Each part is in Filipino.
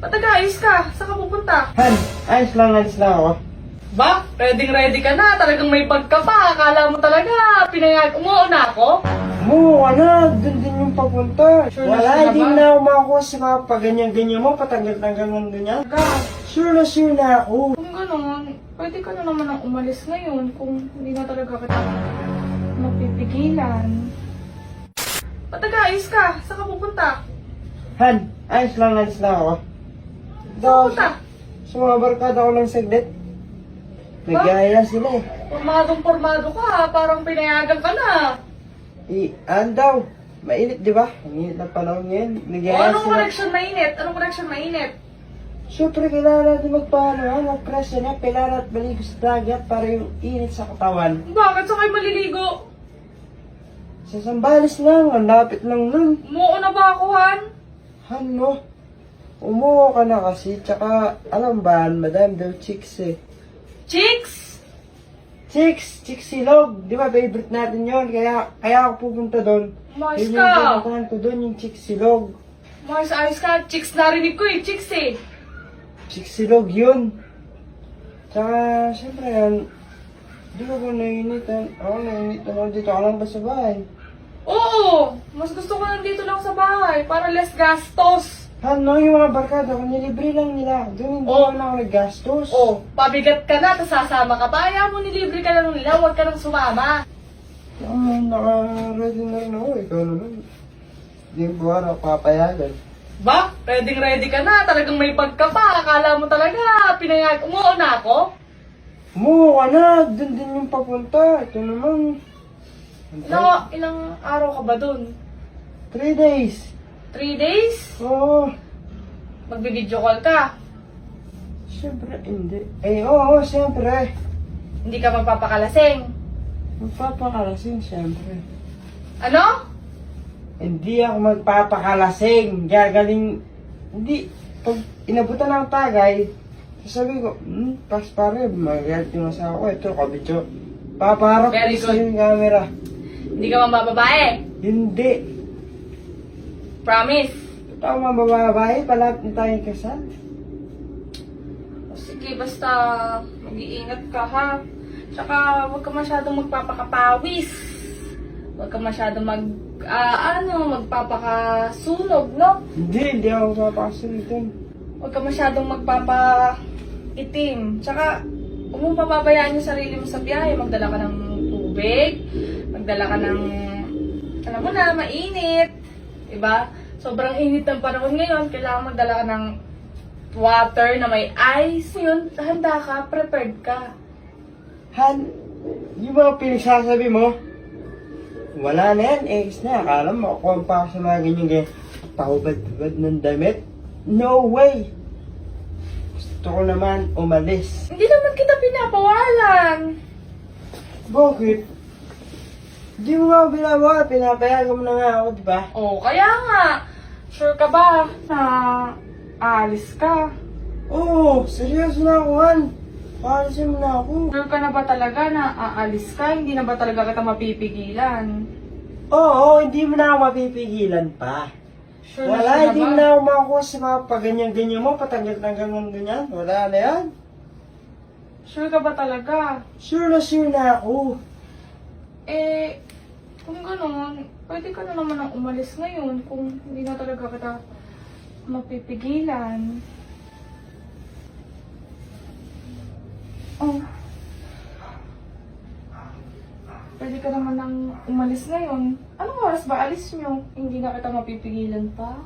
Ba't nag-aayos ka? Saan ka pupunta? Han, ayos lang ako. Ba? Ready ka na. Talagang may pagka pa. Akala mo talaga. Umuuna ako? Mo, dun din yung papunta. Sure na Wala, sure hindi na ba? na ako makakuha sa mga paganyan-ganyan mo, patanggal-tanggal ng ganyan. Sure na ako. Kung gano'n, pwede ka na naman ang umalis ngayon kung hindi na talaga kita mapipigilan. Ba't nag-aayos ka? Saan ka pupunta? Han, ayos lang ako. Saan ka pupunta? Sa mga barkada ko lang saglit. Nagaya sila eh. Pormadong-pormado ka. Parang pinayagan ka na. Daw, mainit di ba? Ang init na panahon ngayon. O, Nagaya anong sila. connection mainit? Anong connection mainit? Siyempre, kailangan natin magpress na, kailangan at maligo sa dagat para yung init sa katawan. Bakit? Saan kayo maliligo? Sa Sambales lang, ang lapit lang nun. Umuuna ba ako, Han? Ano? Umuha ka na kasi, tsaka alam ba, madam daw chicks eh. Chicks? Chicks silog. Di ba favorite natin yon, kaya ako pupunta doon. Umayos Yun ka. yung pupuntahan ko doon, yung chicks silog. Ayos ka. Chicks narinig ko eh. Chicks eh. Chicks silog yun. Tsaka, syempre yan, di ko ba nainitan? Ako nainitan ako dito, ako lang ba sa bahay? Oo! Mas gusto ko nandito lang sa bahay para less gastos. Ano, yung mga barkada ko, nilibre lang nila. Doon hindi Oh. na ako naggastos. Oh, pabigat ka na, tapos sasama ka pa. Ayaw mo, nilibre ka lang nila, huwag ka nang sumama. Naka-ready na rin ako. Ikaw naman. Hindi ko ba papayagan. Ba? Ready ka na, talagang may pagka pa. Akala mo talaga, umuuna ako? Umuha ka na. Doon din yung papunta. Ito naman. Ilang araw ka ba dun? 3 days. 3 days? Oo. Magbi-video call ka? Siyempre, hindi. Oo, siyempre. Hindi ka magpapakalasing? Magpapakalasing, siyempre. Ano? Hindi ako magpapakalasing. Gagaling. Hindi. Pag inabutan ng tagay, sasabi ko, pas pare, magalit yung asawa ko. Ito, kabidyo. Papaharap Very ko sa good. yung camera. Hindi ka mababae? Hindi. Promise? Ito mga babae, palapit na tayong kasal. O sige, basta mag-iingat ka ha. Tsaka huwag ka masyadong magpapakapawis. Huwag ka masyadong magpapakasunog, no? Hindi ako papakasunod dun. Huwag ka masyadong magpapaitim. Tsaka, huwag mong papabayaan yung sarili mo sa biyahe. Magdala ka ng tubig. Magdala ka ng, alam mo na, mainit. Diba? Sobrang init ng panahon ngayon. Kailangan magdala ka ng water na may ice. Yun, handa ka, prepared ka. Han, yung mga pinagsasabi mo, wala na yan, ex na. Akala mo, makukuha pa ako sa mga ganyan pahubad-hubad ng damit. No way! Gusto ko naman umalis. Hindi naman kita pinapawalan. Bakit? Di mo nga ako binabawa, pinapayagan mo na nga ako, di ba? Oh, kaya nga. Sure ka ba na aalis ka? Oo, seryoso na ako, Han. Paalisin mo na ako. Sure ka na ba talaga na aalis ka? Hindi na ba talaga kita mapipigilan? Oo, hindi mo na ako mapipigilan pa. Sure Wala, na hindi ba? mo na ako makakuha sa mga paganyan-ganyan mo, patanggal-tanggal ng ganyan. Wala na yan. Sure ka ba talaga? Sure na ako. Eh, kung gano'n, pwede ka na naman ang umalis ngayon kung hindi na talaga kita mapipigilan. Oh. Pwede ka naman ang umalis ngayon. Anong oras ba alis nyo? Hindi na kita mapipigilan pa?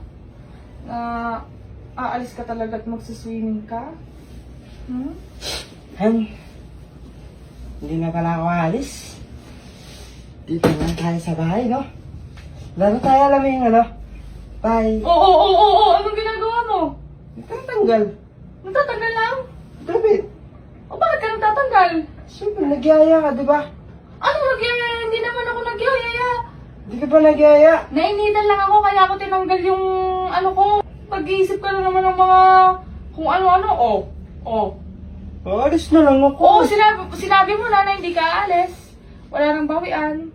Na aalis ka talaga at magsiswimming ka? Hmm? Han, hindi na pala ako alis. Dito na tayo sa bahay, no? Lalo tayo alam mo yung ano? Bye. Oo. Anong ginagawa mo? Tatanggal. Nagtatanggal lang? Dapat. O bakit ka nagtatanggal? Siyempre, nagyaya ka, di ba? Ano nagyaya? Hindi naman ako nagyaya. Di ka ba nagyaya? Nainitan lang ako kaya ako tinanggal yung ano ko. Pag-iisip ka na naman ng mga kung ano-ano. Alis na lang ako. Oo, sinabi mo na hindi ka aalis. Wala nang bawian.